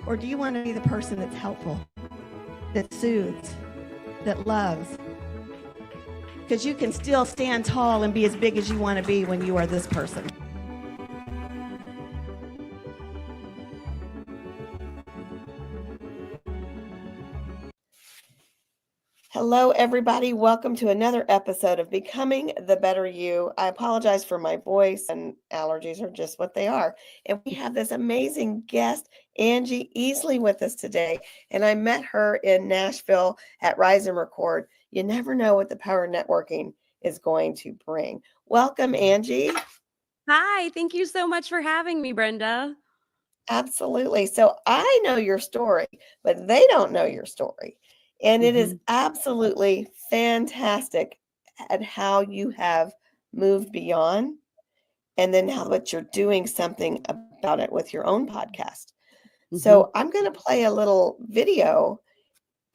Or do you want to be the person that's helpful, that soothes, that loves? Because you can still stand tall and be as big as you want to be when you are this person. Hello, everybody. Welcome to another episode of Becoming the Better You. I apologize for my voice, and allergies are just what they are. And we have this amazing guest, Angie Easley, with us today. And I met her in Nashville at Rise and Record. You never know what the power of networking is going to bring. Welcome, Angie. Hi, thank you so much for having me, Brenda. Absolutely. So I know your story, but they don't know your story. And it is absolutely fantastic at how you have moved beyond and then how that you're doing something about it with your own podcast. So I'm going to play a little video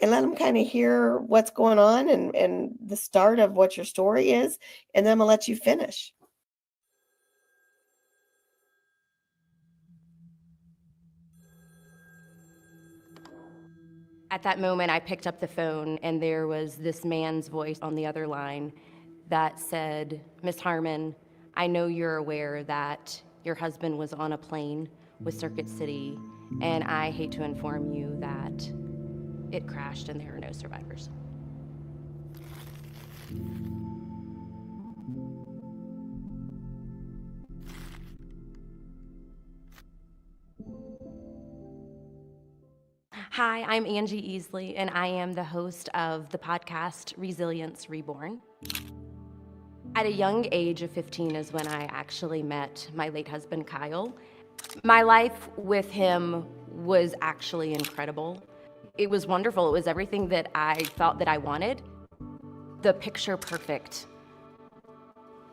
and let them kind of hear what's going on and the start of what your story is. And then I'm going to let you finish. At that moment, I picked up the phone, and there was this man's voice on the other line that said, "Miss Harmon, I know you're aware that your husband was on a plane with Circuit City, and I hate to inform you that it crashed and there are no survivors." Hi, I'm Angie Easley, and I am the host of the podcast Resilience Reborn. At a young age of 15 is when I actually met my late husband, Kyle. My life with him was actually incredible. It was wonderful. It was everything that I thought that I wanted. The picture perfect.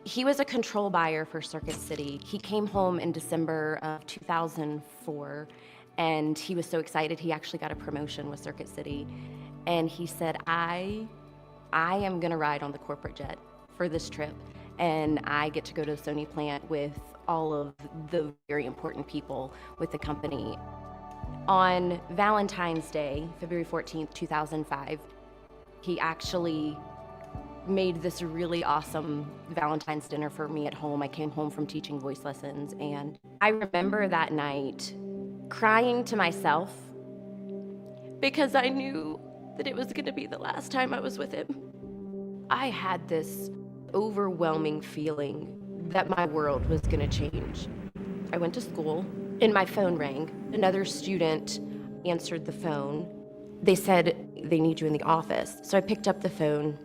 He was a control buyer for Circuit City. He came home in December of 2004, and he was so excited. He actually got a promotion with Circuit City. And he said, I am gonna ride on the corporate jet for this trip, and I get to go to the Sony plant with all of the very important people with the company. On Valentine's Day, February 14th, 2005, he actually made this really awesome Valentine's dinner for me at home. I came home from teaching voice lessons, and I remember that night crying to myself because I knew that it was going to be the last time I was with him. I had this overwhelming feeling that my world was going to change. I went to school and my phone rang. Another student answered the phone. They said they need you in the office. So I picked up the phone,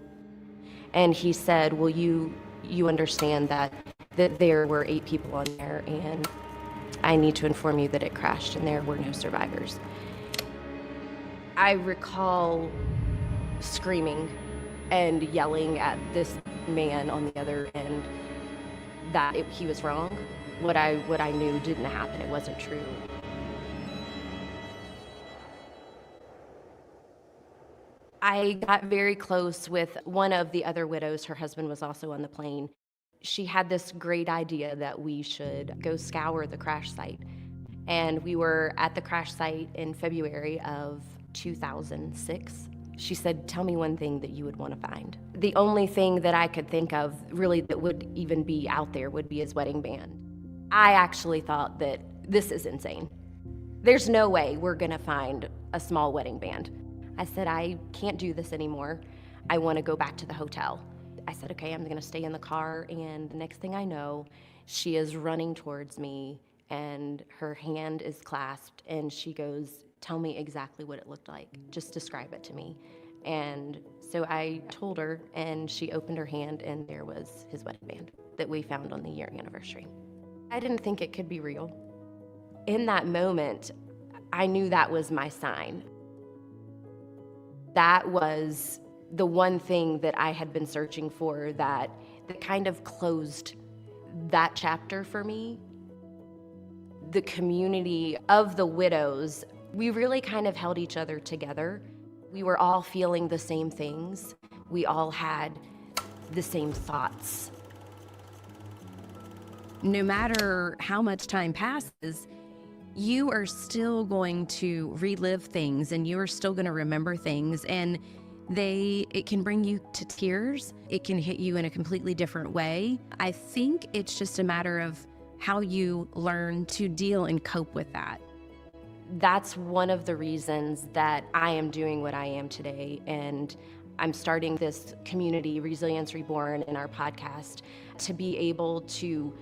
and he said, "Well, you understand that there were 8 people on there, and I need to inform you that it crashed and there were no survivors." I recall screaming and yelling at this man on the other end that he was wrong. What I knew didn't happen. It wasn't true. I got very close with one of the other widows. Her husband was also on the plane. She had this great idea that we should go scour the crash site. And we were at the crash site in February of 2006. She said, "Tell me one thing that you would want to find." The only thing that I could think of really that would even be out there would be his wedding band. I actually thought that this is insane. There's no way we're gonna find a small wedding band. I said, "I can't do this anymore. I want to go back to the hotel." I said, "Okay, I'm gonna stay in the car," and the next thing I know, she is running towards me, and her hand is clasped, and she goes, "Tell me exactly what it looked like. Just describe it to me." And so I told her, and she opened her hand, and there was his wedding band that we found on the year anniversary. I didn't think it could be real. In that moment, I knew that was my sign. That was the one thing that I had been searching for that kind of closed that chapter for me. The community of the widows, we really kind of held each other together. We were all feeling the same things. We all had the same thoughts. no matter how much time passes, you are still going to relive things and you are still going to remember things, and it can bring you to tears. It can hit you in a completely different way. I think it's just a matter of how you learn to deal and cope with that. That's one of the reasons that I am doing what I am today, and I'm starting this community, Resilience Reborn, in our podcast, to be able to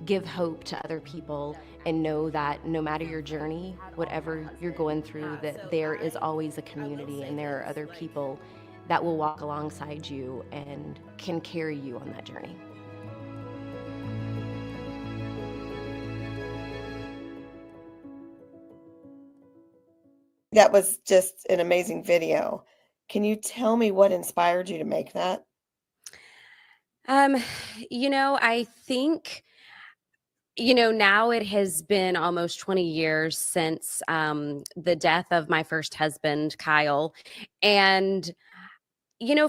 give hope to other people and know that no matter your journey, whatever you're going through, that there is always a community and there are other people that will walk alongside you and can carry you on that journey. That was just an amazing video. Can you tell me what inspired you to make that? I think, now it has been almost 20 years since the death of my first husband, Kyle. And,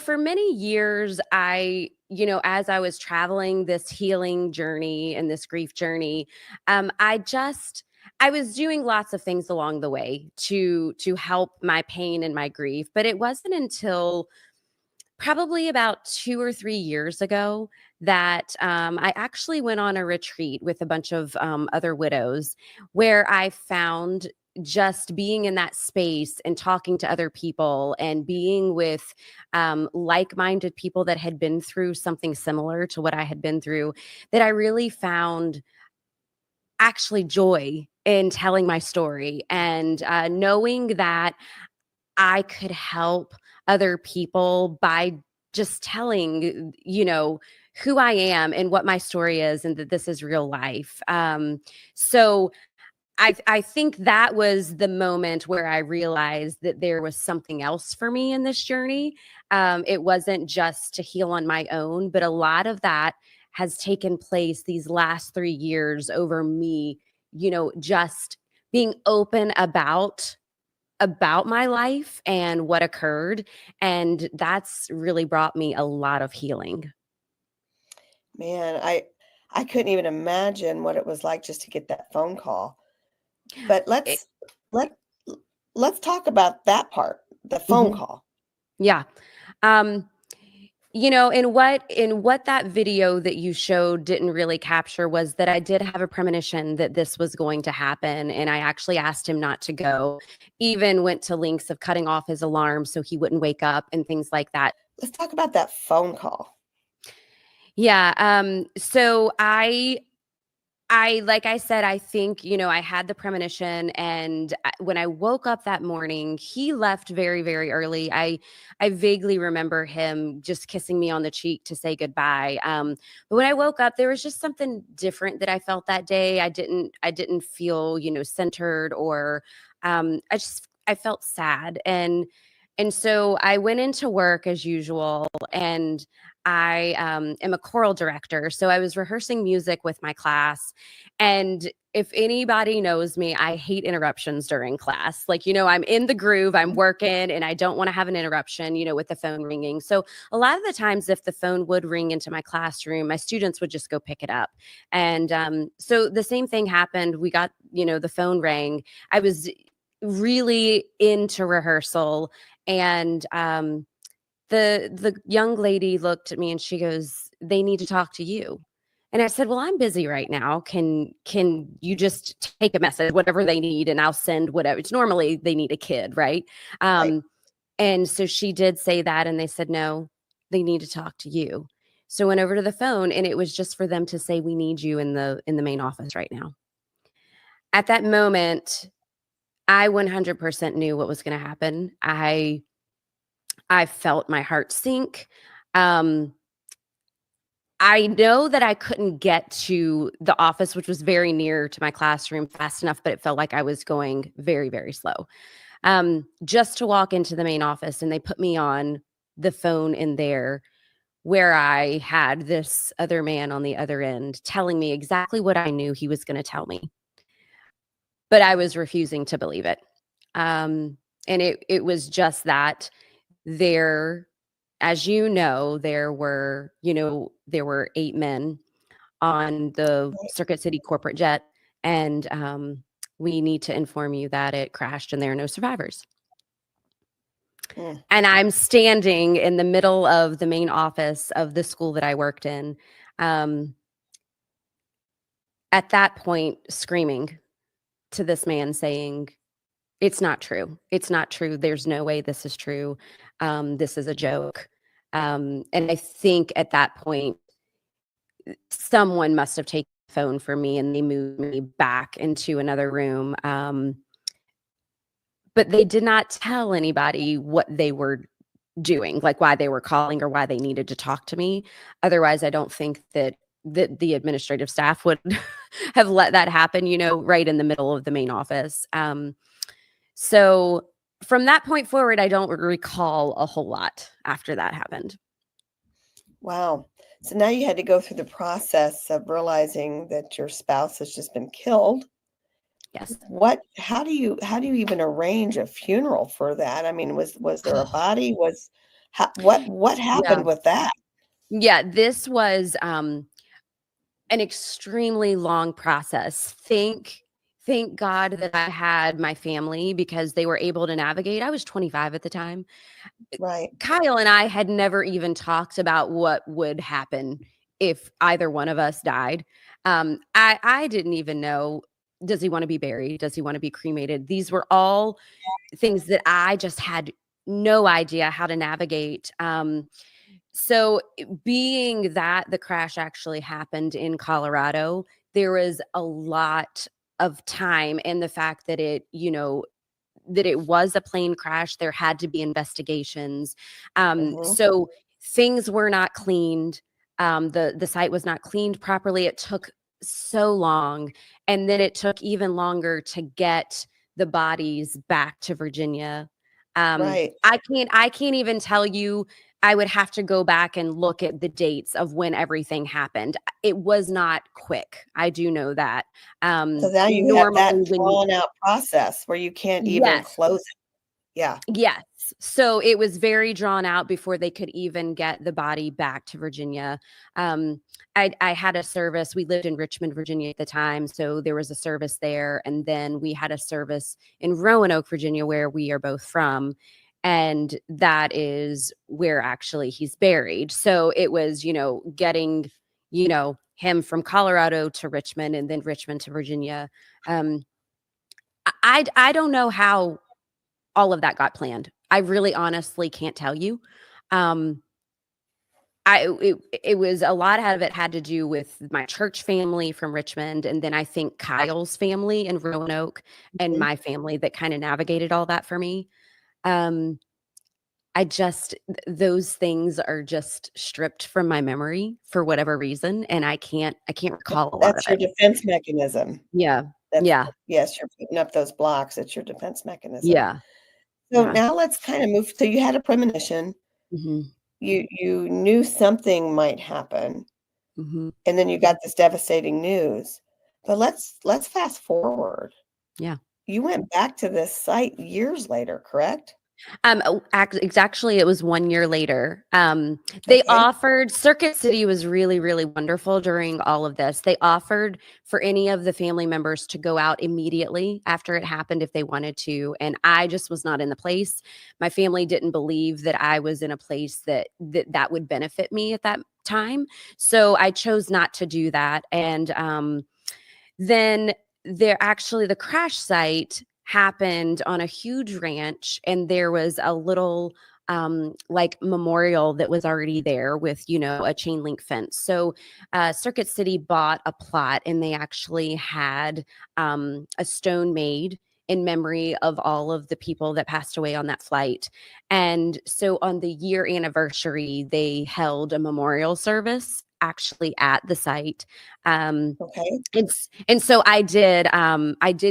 for many years, as I was traveling this healing journey and this grief journey, I was doing lots of things along the way to help my pain and my grief. But it wasn't until probably about 2 or 3 years ago that I actually went on a retreat with a bunch of other widows, where I found just being in that space and talking to other people and being with like-minded people that had been through something similar to what I had been through, that I really found actually joy in telling my story, and knowing that I could help other people by just telling, who I am and what my story is, and that this is real life. So I think that was the moment where I realized that there was something else for me in this journey. It wasn't just to heal on my own, but a lot of that has taken place these last 3 years over me, just being open about my life and what occurred, and that's really brought me a lot of healing. Man, I couldn't even imagine what it was like just to get that phone call. But It, let let's talk about that part, the phone mhm. call. Yeah. Um, in what that video that you showed didn't really capture was that I did have a premonition that this was going to happen, and I actually asked him not to go, even went to lengths of cutting off his alarm so he wouldn't wake up and things like that. Let's talk about that phone call. Yeah. So like I said, I think, I had the premonition, and when I woke up that morning, he left very, very early. I vaguely remember him just kissing me on the cheek to say goodbye. But when I woke up, there was just something different that I felt that day. I didn't feel, centered, or I felt sad, and so I went into work as usual, and I am a choral director. So I was rehearsing music with my class. And if anybody knows me, I hate interruptions during class. Like, I'm in the groove, I'm working, and I don't want to have an interruption, with the phone ringing. So a lot of the times, if the phone would ring into my classroom, my students would just go pick it up. And so the same thing happened. We got, the phone rang. I was really into rehearsal, and the young lady looked at me and she goes, "They need to talk to you." And I said, "Well, I'm busy right now. Can you just take a message, whatever they need, and I'll send whatever." It's normally they need a kid, right? Right. And so she did say that, and they said, "No, they need to talk to you." So I went over to the phone, and it was just for them to say, "We need you in the main office right now." At that moment, I 100% knew what was going to happen. I felt my heart sink. Um, I know that I couldn't get to the office, which was very near to my classroom, fast enough, but it felt like I was going very, very slow. Just to walk into the main office, and they put me on the phone in there, where I had this other man on the other end telling me exactly what I knew he was going to tell me, but I was refusing to believe it. And it was just that there, as there were 8 men on the Circuit City corporate jet, and we need to inform you that it crashed and there are no survivors. Mm. And I'm standing in the middle of the main office of the school that I worked in. At that point, screaming to this man saying, "It's not true. It's not true. There's no way this is true. This is a joke." And I think at that point, someone must have taken the phone from me and they moved me back into another room. But they did not tell anybody what they were doing, like why they were calling or why they needed to talk to me. Otherwise, I don't think that the administrative staff would have let that happen, right in the middle of the main office. So from that point forward, I don't recall a whole lot after that happened. Wow. So now you had to go through the process of realizing that your spouse has just been killed. Yes. How do you even arrange a funeral for that? I mean, was there a body? What Yeah. happened with that? Yeah. This was an extremely long process. Thank God that I had my family because they were able to navigate. I was 25 at the time. Right. Kyle and I had never even talked about what would happen if either one of us died. I didn't even know, does he want to be buried? Does he want to be cremated? These were all things that I just had no idea how to navigate. So being that the crash actually happened in Colorado, there was a lot of time, and the fact that that it was a plane crash, there had to be investigations. Mhm. So things were not cleaned. The site was not cleaned properly. It took so long, and then it took even longer to get the bodies back to Virginia. Right. I can't even tell you. I would have to go back and look at the dates of when everything happened. It was not quick. I do know that. So now you have that Normally when you drawn out process where you can't even Yes. close it. Yeah. Yes. So it was very drawn out before they could even get the body back to Virginia. I had a service. We lived in Richmond, Virginia at the time. So there was a service there. And then we had a service in Roanoke, Virginia, where we are both from. And that is where actually he's buried. So it was, getting, him from Colorado to Richmond and then Richmond to Virginia. Um, I don't know how all of that got planned. I really honestly can't tell you. Um, it was a lot of it had to do with my church family from Richmond, and then I think Kyle's family in Roanoke and Mhm. my family that kind of navigated all that for me. Um, those things are just stripped from my memory for whatever reason, and I can't recall a lot of That's your it. defense mechanism. Yeah, That's yeah, Yes, you're putting up those blocks. It's your defense mechanism. yeah, So yeah. now let's kind of move. So you had a premonition. Hmm. You knew something might happen, Hmm. and then you got this devastating news. But let's fast forward. Yeah. You went back to this site years later, correct? Actually, it was 1 year later. They Okay. offered Circuit City was really, really wonderful during all of this. They offered for any of the family members to go out immediately after it happened if they wanted to, and I just was not in the place. My family didn't believe that I was in a place that would benefit me at that time, so I chose not to do that. And then the crash site happened on a huge ranch, and there was a little like memorial that was already there with a chain link fence. So Circuit City bought a plot, and they actually had a stone made in memory of all of the people that passed away on that flight. And so on the year anniversary, they held a memorial service actually at the site. Okay. And so I did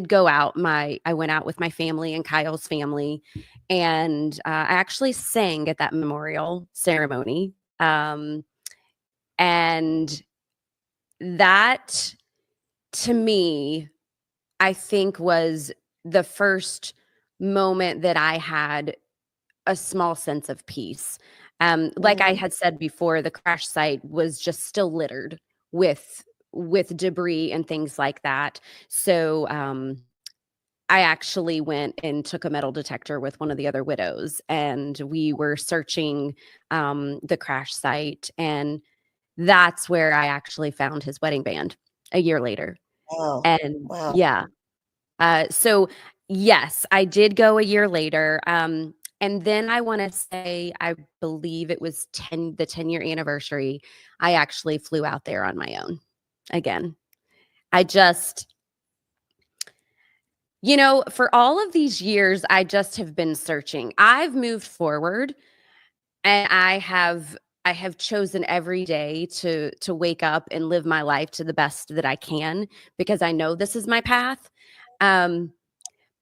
go out. I went out with my family and Kyle's family, and I actually sang at that memorial ceremony. And that, to me, I think was the first moment that I had a small sense of peace. Like I Mhm. had said before, the crash site was just still littered with with debris and things like that. So I actually went and took a metal detector with one of the other widows, and we were searching the crash site, and that's where I actually found his wedding band a year later. Wow. And Wow. yeah, so yes, I did go a year later. And then I want to say, I believe it was the 10-year anniversary. I actually flew out there on my own again. I just, for all of these years, I just have been searching. I've moved forward, and I have chosen every day to wake up and live my life to the best that I can, because I know this is my path.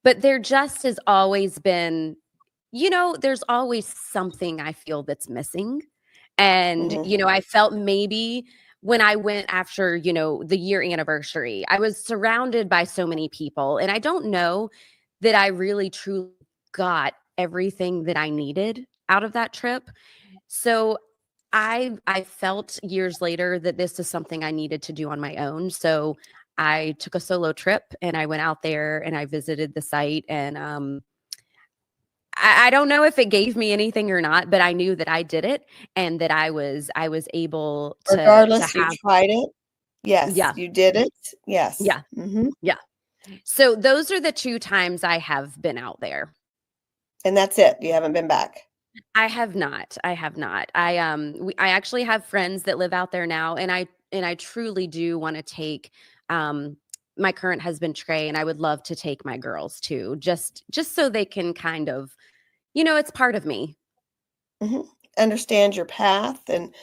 But there just has always been, there's always something I feel that's missing. And, Mhm. I felt maybe when I went after, the year anniversary, I was surrounded by so many people. And I don't know that I really truly got everything that I needed out of that trip. So I felt years later that this is something I needed to do on my own. So I took a solo trip, and I went out there and I visited the site, and I don't know if it gave me anything or not, but I knew that I did it, and that I was able to Regardless, you have. tried it. Yes, Yeah, you did it. Yes. yeah, Mhm. yeah. So those are the 2 times I have been out there. And that's it. You haven't been back. I have not. I have not. I actually have friends that live out there now, and I truly do want to take um my current husband Trey, and I would love to take my girls too, just so they can kind of, it's part of me. Mhm. Understand your path and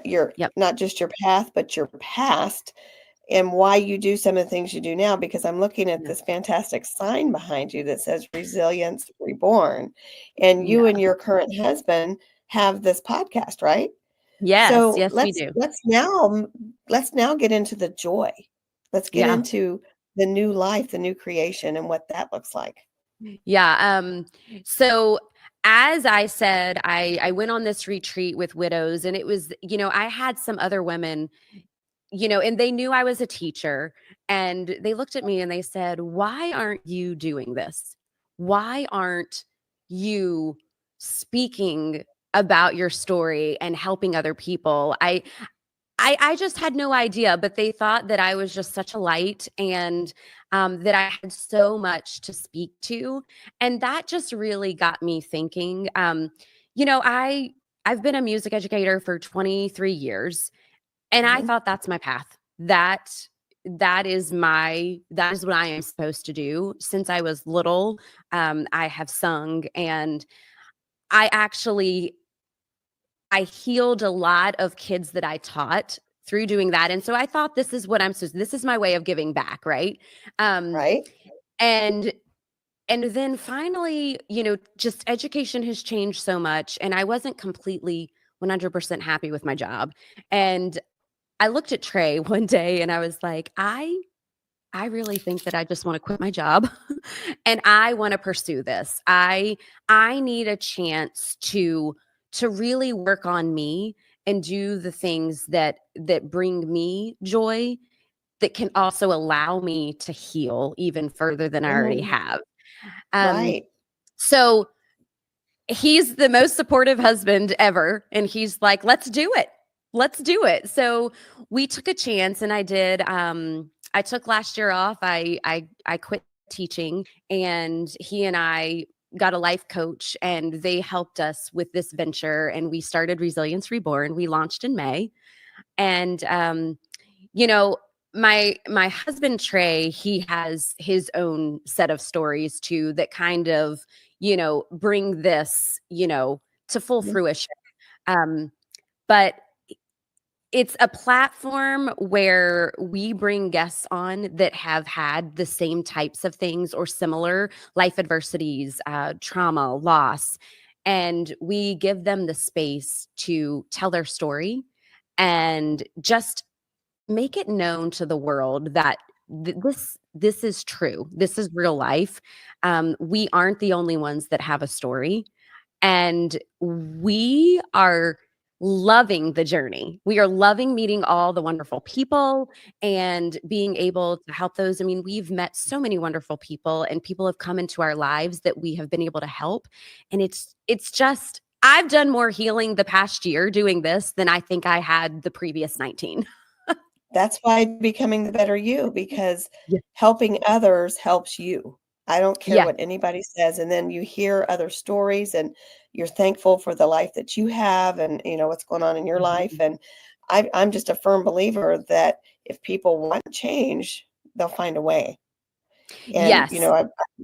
your Yep. not just your path, but your past and why you do some of the things you do now. Because I'm looking at Yeah. this fantastic sign behind you that says Resilience Reborn. And you Yeah. and your current husband have this podcast, right? Yes, So yes, we do. let's now get into the joy. Let's get Yeah. into the new life, the new creation, and what that looks like. Yeah. So as I said, I went on this retreat with widows, and it was, I had some other women, and they knew I was a teacher, and they looked at me and they said, "Why aren't you doing this? Why aren't you speaking about your story and helping other people?" I just had no idea, but they thought that I was just such a light, and that I had so much to speak to, and that just really got me thinking. I've been a music educator for 23 years, and I Mhm. thought that's my path. That is what I am supposed to do. Since I was little, I have sung, and I actually I healed a lot of kids that I taught through doing that. And so I thought, this is my way of giving back, right? Um, Right? and and then finally, just education has changed so much, and I wasn't completely 100% happy with my job. And I looked at Trey one day, and I was like, I really think that I just want to quit my job, and I want to pursue this. I need a chance to really work on me and do the things that bring me joy, that can also allow me to heal even further than I already Mhm. have. Um, Right. so he's the most supportive husband ever, and he's like, "Let's do it. Let's do it." So we took a chance, and I did. I took last year off. I quit teaching, and he and I got a life coach, and they helped us with this venture, and we started Resilience Reborn. We launched in May, and you know my husband Trey, he has his own set of stories too, that kind of, bring this, to full Mhm. fruition. Um but it's a platform where we bring guests on that have had the same types of things or similar life adversities, trauma, loss, and we give them the space to tell their story and just make it known to the world that this is true. This is real life. We aren't the only ones that have a story, and we are loving the journey. We are loving meeting all the wonderful people and being able to help those. I mean, we've met so many wonderful people, and people have come into our lives that we have been able to help. And it's just, I've done more healing the past year doing this than I think I had the previous 19. That's why becoming the better you, because Yeah. helping others helps you. I don't care Yeah. what anybody says. And then you hear other stories and you're thankful for the life that you have and what's going on in your life. Mhm. And I'm just a firm believer that if people want change, they'll find a way. And, Yes.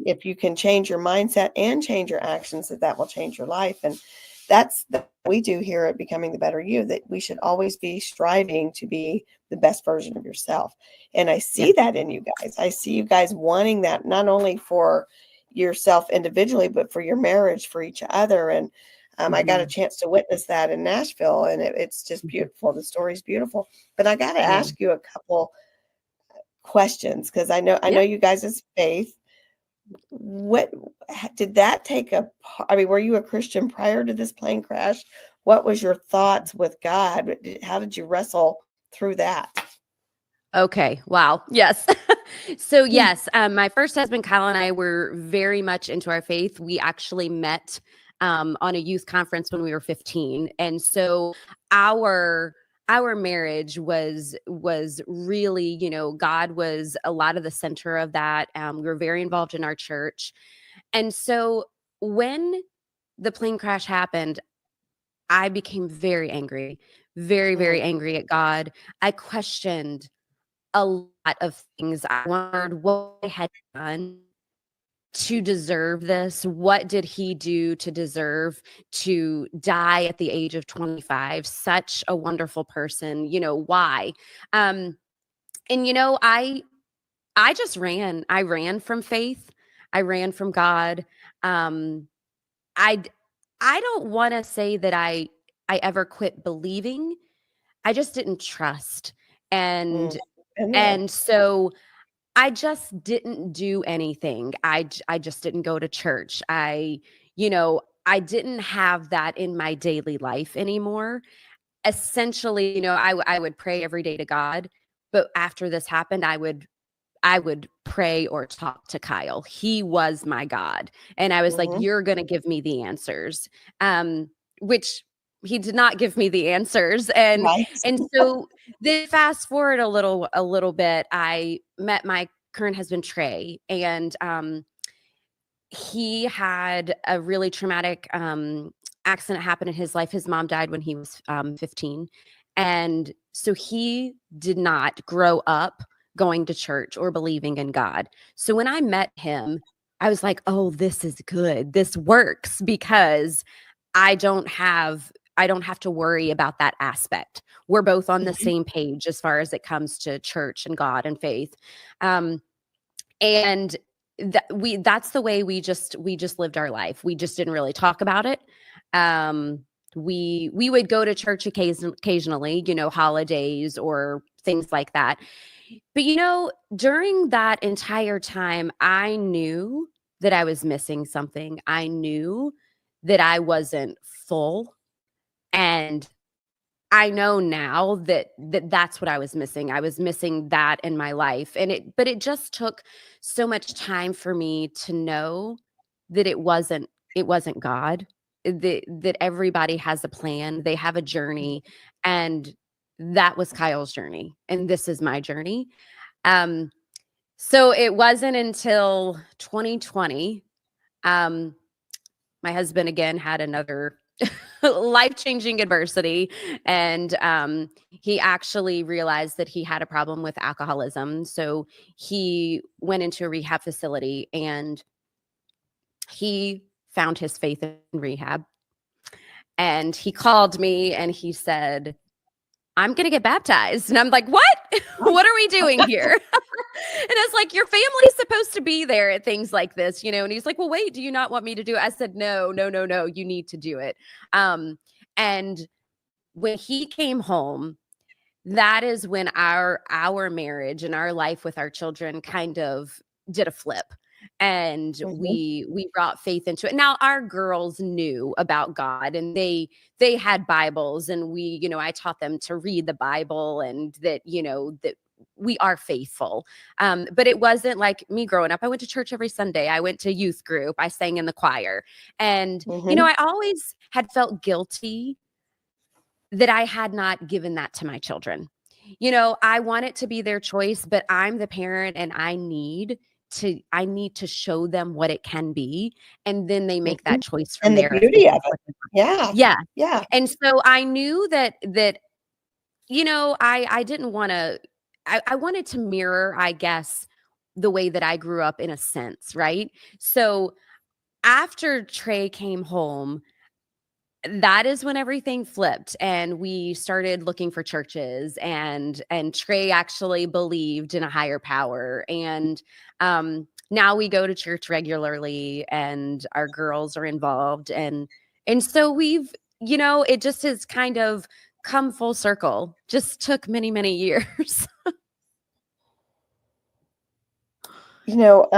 if you can change your mindset and change your actions, that will change your life. And that's what we do here at Becoming the Better You, that we should always be striving to be the best version of yourself. And I Yeah. see that in you guys. I see you guys wanting that not only for yourself individually, but for your marriage, for each other. And I got a Mhm. chance to witness that in Nashville, and it's just Mhm. beautiful. The story's beautiful. But I got to Yeah. ask you a couple questions because I know Yeah. you guys' faith. What did that take I mean, were you a Christian prior to this plane crash? What was your thoughts with God? How did you wrestle through that? Okay. Wow. Yes. So Hmm. yes, my first husband Kyle and I were very much into our faith. We actually met on a youth conference when we were 15, and so our marriage was really, God was a lot of the center of that. We were very involved in our church, and so when the plane crash happened, I became very angry, very, very Mm, angry at God. I questioned a lot of things. I wondered what I had done to deserve this. What did he do to deserve to die at the age of 25? Such a wonderful person. Why? Um, and I just ran. I ran from faith. I ran from God. Um, I d- I don't want to say that I ever quit believing. I just didn't trust. mm. And Been there. and so I just didn't do anything. I just didn't go to church. I didn't have that in my daily life anymore. Essentially, I would pray every day to God, but after this happened, I would pray or talk to Kyle. He was my God. And I was like, Hmm. you're going to give me the answers. Which he did not give me the answers. And Right. and so then fast forward a little bit, I met my current husband Trey, and he had a really traumatic accident happen in his life. His mom died when he was 15. And so he did not grow up going to church or believing in God. So when I met him, I was like, oh, this is good. This works because I don't have to worry about that aspect. We're both on the Mhm. same page as far as it comes to church and God and faith. Um, and that's the way we just lived our life. We just didn't really talk about it. um we would go to church occasionally, holidays or things like that. But during that entire time, I knew that I was missing something. I knew that I wasn't full, and I know now that's what I was missing. I was missing that in my life. But it just took so much time for me to know that it wasn't God. That everybody has a plan, they have a journey, and that was Kyle's journey, and this is my journey. Um so it wasn't until 2020, um my husband again had another life-changing adversity, and he actually realized that he had a problem with alcoholism. So he went into a rehab facility, and he found his faith in rehab, and he called me and he said, I'm going to get baptized. And I'm like, what? What are we doing here? And I was like, your family's supposed to be there at things like this, And he's like, well, wait, do you not want me to do it? I said, no, no, no, no. You need to do it. And when he came home, that is when our marriage and our life with our children kind of did a flip. and Mhm. we brought faith into it. Now our girls knew about God, and they had Bibles, and I taught them to read the Bible, and that that we are faithful. But it wasn't like me growing up. I went to church every Sunday. I went to youth group. I sang in the choir. And Mhm. I always had felt guilty that I had not given that to my children. I want it to be their choice, but I'm the parent, and I need to show them what it can be, and then they make Mhm. that choice from And the there if this beauty is of it. what they want. Yeah. Yeah. Yeah. And so I knew that I didn't want to I wanted to mirror, I guess, the way that I grew up in a sense, right? So after Trey came home, that is when everything flipped, and we started looking for churches, and Trey actually believed in a higher power, and now we go to church regularly, and our girls are involved, and so we've it just has kind of come full circle. Just took many years. You know,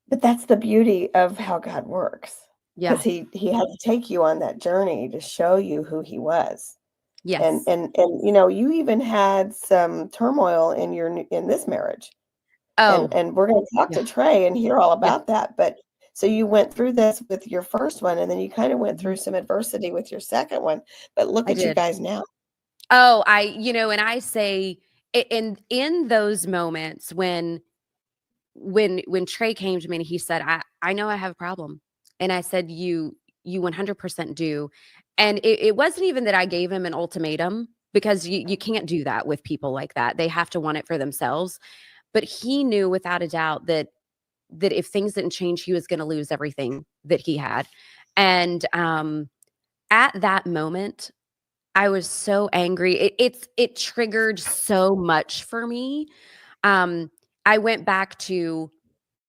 but that's the beauty of how God works, Yeah. because he had to take you on that journey to show you who he was. And Yes. and and you even had some turmoil in in this marriage. And Oh, we're going to talk yeah. to Trey and hear all Yeah. about that. But so you went through this with your first one, and then you kind of went Mhm. through some adversity with your second one. But look I at you did. guys now. Oh, and I say in those moments when Trey came to me and he said, I know I have a problem. And I said, you 100% do. And it wasn't even that I gave him an ultimatum, because you can't do that with people like that. They have to want it for themselves. But he knew without a doubt that if things didn't change, he was going to lose everything that he had. And at that moment, I was so angry. It triggered so much for me. Um, I went back to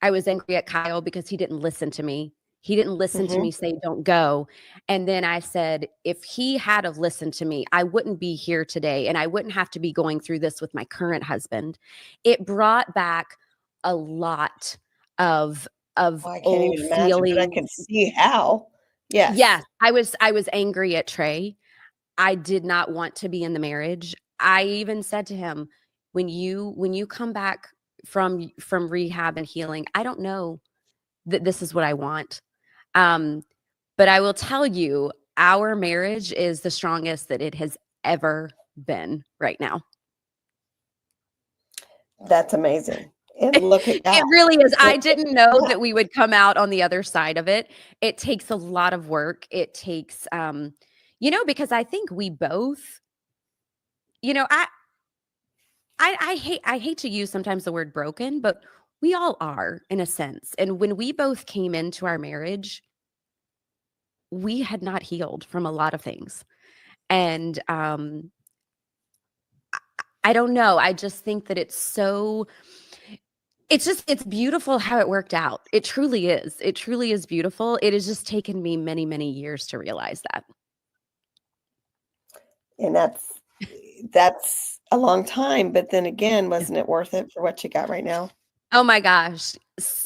I was angry at Kyle because he didn't listen to me. He didn't listen to Hmm. me say, "Don't go." And then I said, if he had have listened to me, I wouldn't be here today, and I wouldn't have to be going through this with my current husband. It brought back a lot of Oh, I can't old even imagine, but I feelings. can see how. Yes. Yes, I was angry at Trey. I did not want to be in the marriage. I even said to him, when you come back from rehab and healing, I don't know that this is what I want. Um, but I will tell you, our marriage is the strongest that it has ever been right now. That's amazing. And look at God. It really is. Look I at didn't know God. that we would come out on the other side of it. It takes a lot of work. It takes because I think we both, you know, I hate to use sometimes the word broken, but we all are in a sense. And when we both came into our marriage, we had not healed from a lot of things. And I don't know. I just think that it's beautiful how it worked out. It truly is. It truly is beautiful. It has just taken me many years to realize that. And that's a long time, but then again, wasn't it worth it for what you got right now? Oh my gosh.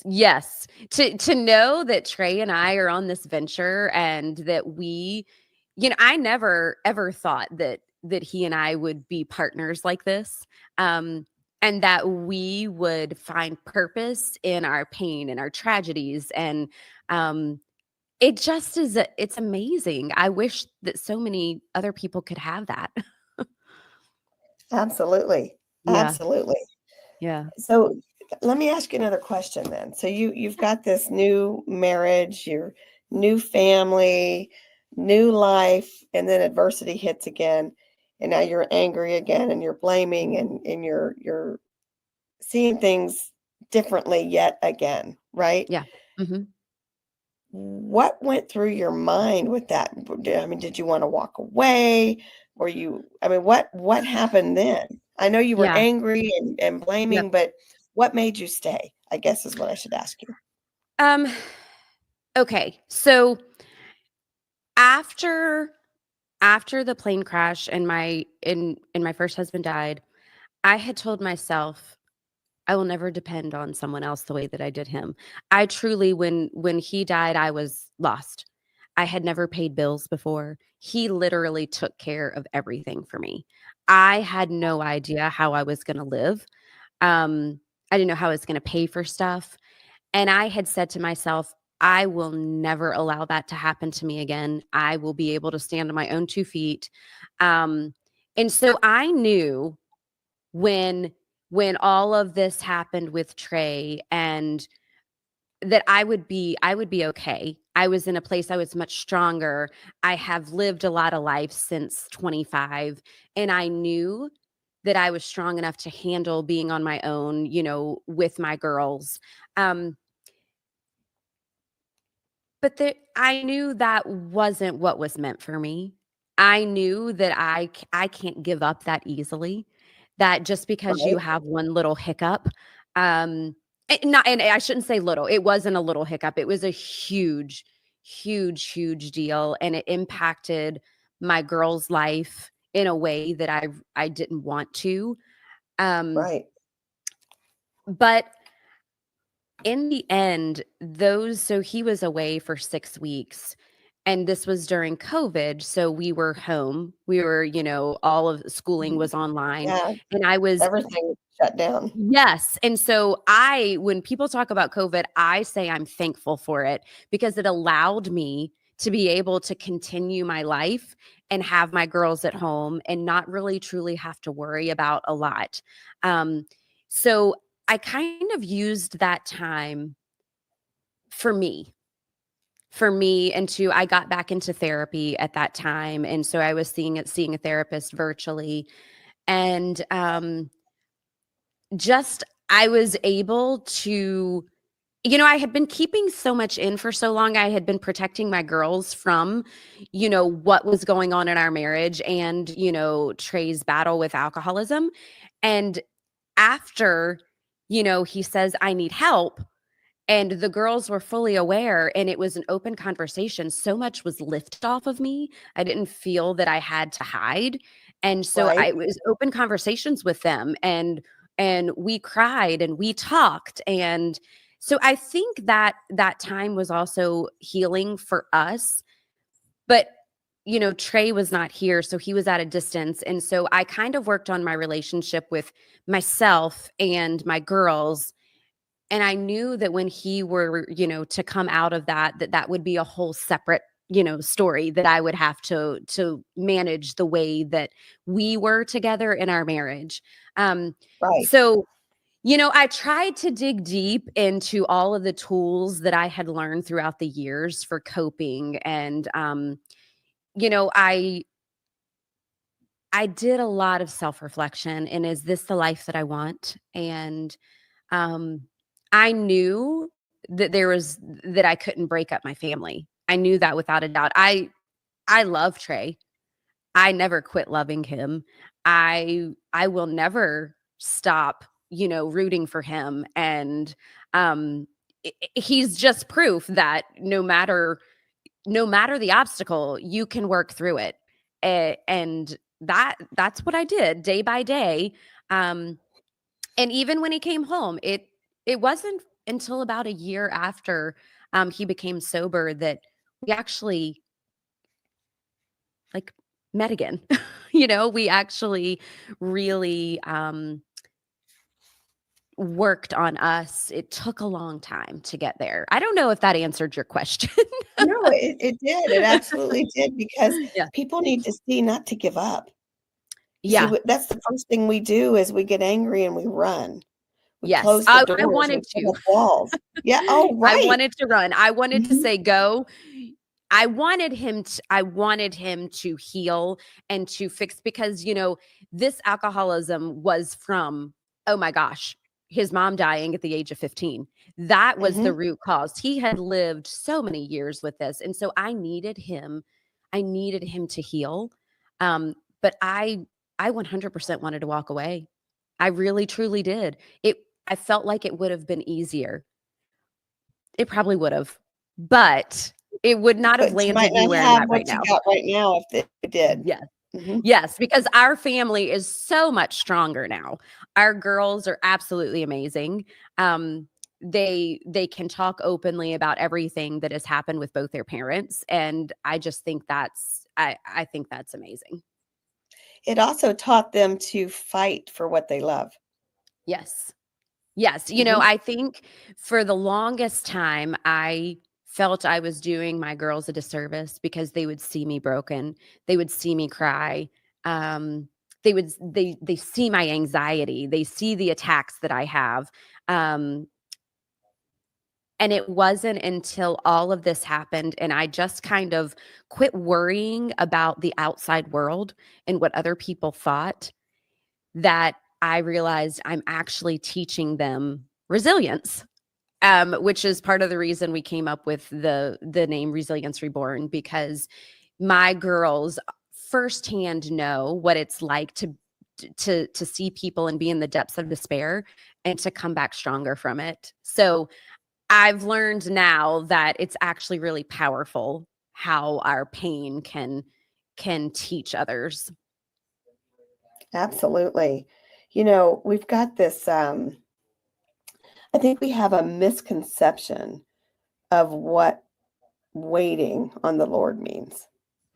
Yes. To know that Trey and I are on this venture, and that I never ever thought that he and I would be partners like this. And that we would find purpose in our pain and our tragedies. And it just it's amazing. I wish that so many other people could have that. Absolutely. Yeah. Absolutely. Yeah. So let me ask you another question then. So you've got this new marriage, your new family, new life, and then adversity hits again. And now you're angry again, and you're blaming, and you're seeing things differently yet again, right? Yeah. Mhm. What went through your mind with that? I mean, did you want to walk away? Were you, I mean, what happened then? I know you were Yeah. angry and Yep. blaming, but what made you stay? I guess is what I should ask you. Um okay. So after the plane crash and my first husband died, I had told myself, I will never depend on someone else the way that I did him. I truly, when he died, I was lost. I had never paid bills before. He literally took care of everything for me. I had no idea how I was going to live. I didn't know how I was going to pay for stuff. And I had said to myself, I will never allow that to happen to me again. I will be able to stand on my own 2 feet. Um, and so I knew when when all of this happened with Trey and that I would be okay. I was in a place I was much stronger. I have lived a lot of life since 25 and I knew that I was strong enough to handle being on my own, with my girls. Um but I knew that wasn't what was meant for me. I knew that I can't give up that easily. That just because you Right, have one little hiccup, not and I shouldn't say little. It wasn't a little hiccup. It was a huge, huge, huge deal, and it impacted my girl's life in a way that I didn't want to. Um, right, but in the end, so he was away for 6 weeks, and this was during COVID, so we were home. We were, all of schooling mhm, was online, yeah, and I was everything shut down. yes, and so when people talk about COVID, I say I'm thankful for it because it allowed me to be able to continue my life and have my girls at home and not really truly have to worry about a lot. Um, so I kind of used that time for me and I got back into therapy at that time, and so I was seeing a therapist virtually, and just I was able to, I had been keeping so much in for so long. I had been protecting my girls from, what was going on in our marriage and, Trey's battle with alcoholism. And after, he says, I need help. And the girls were fully aware, and it was an open conversation. So much was lifted off of me. I didn't feel that I had to hide. And so Right, it was open conversations with them, and we cried and we talked. And so I think that that time was also healing for us. But Trey was not here, so he was at a distance. And so I kind of worked on my relationship with myself and my girls, and I knew that when he were, to come out of that would be a whole separate, story that I would have to manage the way that we were together in our marriage. Um, right. so, I tried to dig deep into all of the tools that I had learned throughout the years for coping. And, I did a lot of self-reflection, and is this the life that I want? And um, I knew that I couldn't break up my family. I knew that without a doubt. I love Trey. I never quit loving him. I will never stop, rooting for him. And um he's just proof that no matter the obstacle, you can work through it. And that's what I did day by day. Um and even when he came home, it wasn't until about a year after he became sober that we actually like met again. We actually really worked on us. It took a long time to get there. I don't know if that answered your question. No, it did, it absolutely did, because Yeah. people need to see not to give up. You see, Yeah. that's the first thing we do is we get angry and we run. We Yes. close the I doors, we wanted put to. up walls. Yeah, oh, I right. wanted to run. I wanted to Mhm, say go. I wanted him to heal and to fix because, this alcoholism was from, oh my gosh, his mom dying at the age of 15. That was the mhm, root cause. He had lived so many years with this. And so I needed him to heal. But I 100% wanted to walk away. I really truly did. I felt like it would have been easier. It probably would have, but it would not have but you might landed me not where I'm have at what right you now. got right now if it did. Yes. Mhm. Yes, because our family is so much stronger now. Our girls are absolutely amazing. They can talk openly about everything that has happened with both their parents, and I just think I think that's amazing. It also taught them to fight for what they love. Yes. Yes, Mhm. I think for the longest time, I felt I was doing my girls a disservice because they would see me broken. They would see me cry. Um, they see my anxiety. They see the attacks that I have. Um, and it wasn't until all of this happened and I just kind of quit worrying about the outside world and what other people thought that I realized I'm actually teaching them resilience, which is part of the reason we came up with the name Resilience Reborn, because my girls firsthand know what it's like to see people and be in the depths of despair and to come back stronger from it. So I've learned now that it's actually really powerful how our pain can teach others. Absolutely. We've got this, I think we have a misconception of what waiting on the Lord means.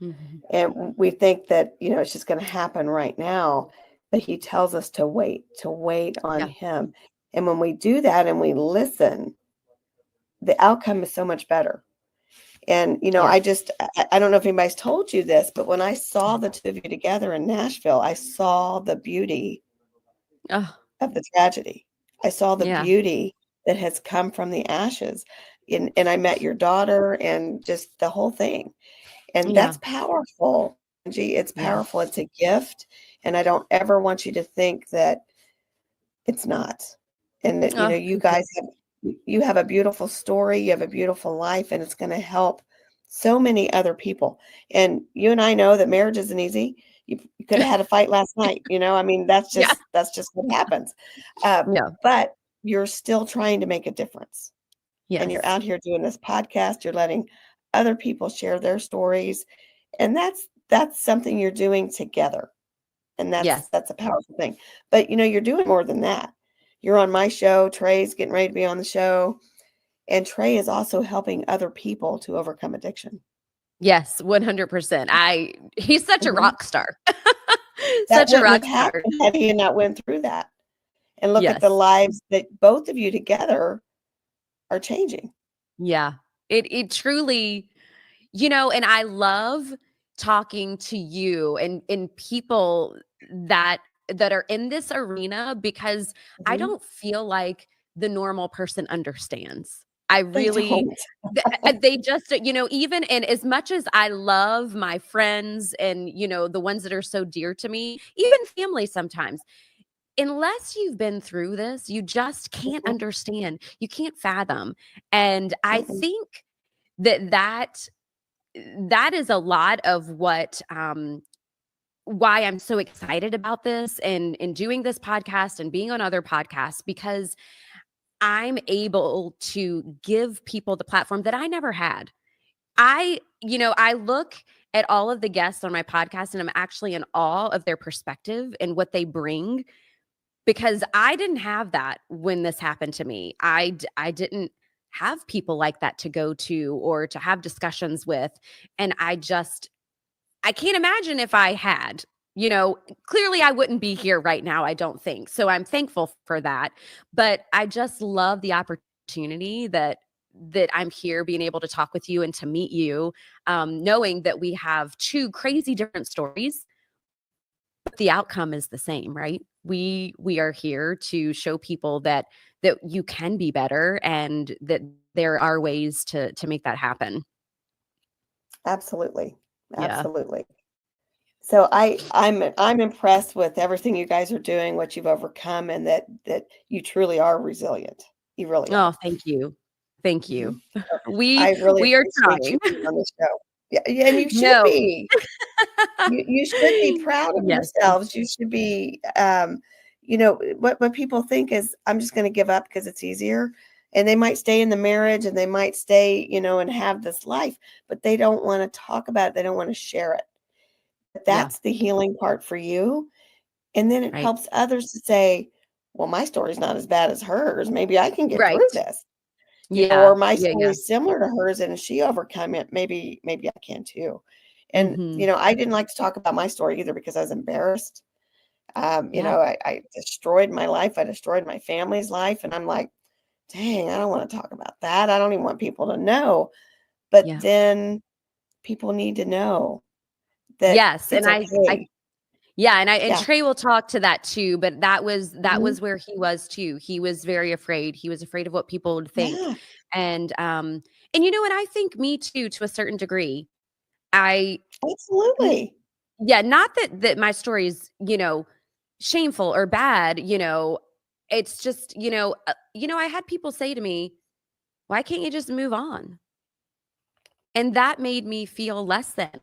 Mhm. And we think that, it's just going to happen right now, but he tells us to wait on Yeah. him. And when we do that and we listen, the outcome is so much better. And, Yeah. I don't know if anybody's told you this, but when I saw the two of you together in Nashville, I saw the beauty Oh, of the tragedy. I saw the yeah. beauty that has come from the ashes. And I met your daughter and just the whole thing. And Yeah. that's powerful, Angie. It's Yeah. powerful. It's a gift. And I don't ever want you to think that it's not. And that, Oh, you thank you. guys you have a beautiful story, you have a beautiful life, and it's going to help so many other people. And you and I know that marriage isn't easy. You could have had a fight last night, I mean, Yeah. that's just what happens. Uh, Yeah. but you're still trying to make a difference. And you're Yes. out here doing this podcast, you're letting other people share their stories, and that's something you're doing together. And Yes. that's a powerful thing. But, you're doing more than that. You're on my show, Trey's getting ready to be on the show, and Trey is also helping other people to overcome addiction. Yes, 100%. He's such a Mhm. rock star. That Such a wouldn't rock have star. happened had he not went through that. And look at the Yes. lives that both of you together are changing. Yeah. It truly, and I love talking to you and people that are in this arena because I Mhm. don't feel like the normal person understands. I They really don't. they just, even and as much as I love my friends and, the ones that are so dear to me, even family sometimes, unless you've been through this, you just can't Mhm, understand. You can't fathom. And I mm-mm, think that is a lot of what why I'm so excited about this and doing this podcast and being on other podcasts, because I'm able to give people the platform that I never had. I look at all of the guests on my podcast and I'm actually in awe of their perspective and what they bring, because I didn't have that when this happened to me. I didn't have people like that to go to or to have discussions with, and I can't imagine if I had. Clearly I wouldn't be here right now, I don't think. So I'm thankful for that, but I just love the opportunity that I'm here being able to talk with you and to meet you, knowing that we have two crazy different stories, but the outcome is the same, right? We are here to show people that you can be better and that there are ways to make that happen. absolutely. Yeah. Absolutely. So I'm impressed with everything you guys are doing, what you've overcome, and that you truly are resilient. You really Oh, are. thank you. Thank Mhm. you. So We I really we are appreciate you trying. being on the show. Yeah, yeah, and you should No. be. You should be proud of Yes. yourselves. You should be, what people think is, "I'm just gonna give up because it's easier," and they might stay in the marriage, and they might stay, and have this life, but they don't wanna talk about it, they don't wanna share it. that's the healing part for you. And then it Right. helps others to say, well, my story's not as bad as hers. Maybe I can get through Right. this. Yeah. Or my Yeah. story Yeah. is similar to hers and she overcome it. Maybe I can too. And, Mm-hmm. I didn't like to talk about my story either because I was embarrassed. Yeah. I destroyed my life. I destroyed my family's life. And I'm like, dang, I don't want to talk about that. I don't even want people to know. But Yeah. then people need to know that Yes. it's And I okay. yeah, and Yeah. Trey will talk to that too, but that was Mhm. where he was too. He was very afraid. He was afraid of what people would think. Yeah, And and I think me too to a certain degree. I n- absolutely. yeah, not that my story is, shameful or bad, it's just, I had people say to me, "Why can't you just move on?" And that made me feel less than.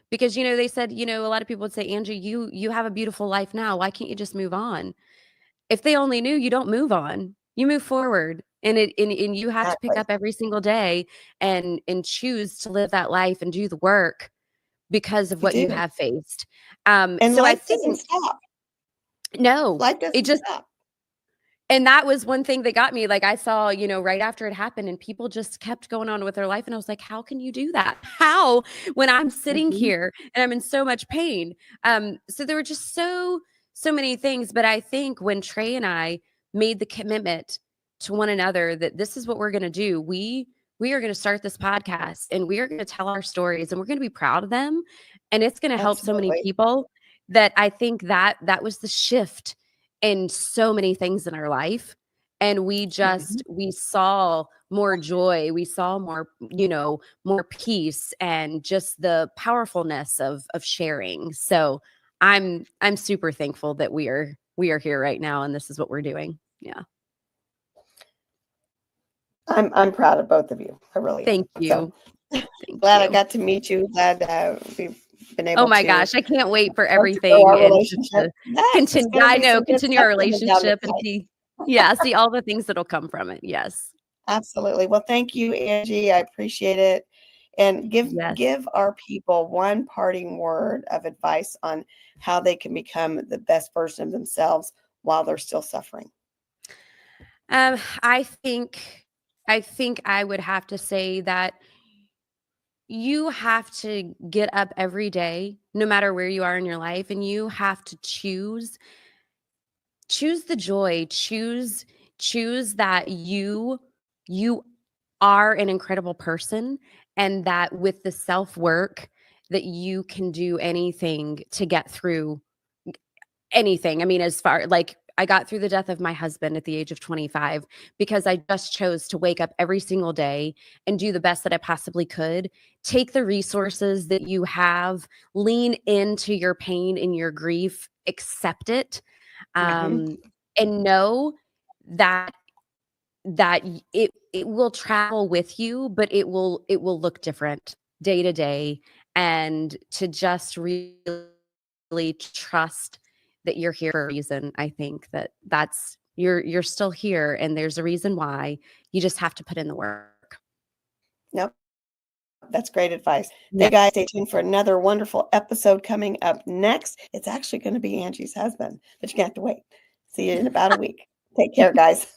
Because they said, a lot of people would say, "Angie, you have a beautiful life now. Why can't you just move on?" If they only knew, you don't move on. You move forward. And you have to pick Exactly. up every single day and choose to live that life and do the work because of You what you do. have faced. And So I life doesn't think stop. no, Life it doesn't just stop. and that was one thing that got me. Like I saw, right after it happened and people just kept going on with their life. And I was like, how can you do that? How when I'm sitting Mhm. here and I'm in so much pain? So there were just so many things. But I think when Trey and I made the commitment to one another that this is what we're gonna do, we are going to start this podcast and we are going to tell our stories and we're going to be proud of them. And it's going to help so many Absolutely. people that I think that was the shift in so many things in our life. And Mhm. we saw more joy, we saw more, more peace and just the powerfulness of sharing. So I'm super thankful that we are here right now and this is what we're doing. Yeah. I'm proud of both of you. I really am. Thank So you. Thank glad I you. got to meet you. Glad we've been Oh able my to gosh, I can't wait for start to grow everything our and just relationship. to Yes, it's continue. going to I be know, some good continue our stuff coming down the relationship and pipe. see all the things that'll come from it. Yes. Absolutely. Well, thank you, Angie. I appreciate it. And Yes. give our people one parting word of advice on how they can become the best version of themselves while they're still suffering. Um, I think I would have to say that you have to get up every day, no matter where you are in your life, and you have to choose the joy, choose that you are an incredible person and that with the self-work that you can do anything to get through anything. I mean, as far like I got through the death of my husband at the age of 25 because I just chose to wake up every single day and do the best that I possibly could. Take the resources that you have, lean into your pain and your grief, accept it, Mhm. um, and know that it will travel with you, but it will look different day to day, and to just really trust that you're here for a reason. I think that's you're still here and there's a reason why. You just have to put in the work. Nope. That's great advice. Yeah. Thank you guys. Stay tuned for another wonderful episode coming up next. It's actually going to be Angie's husband, but you're going to have to wait. See you in about a week. Take care, guys.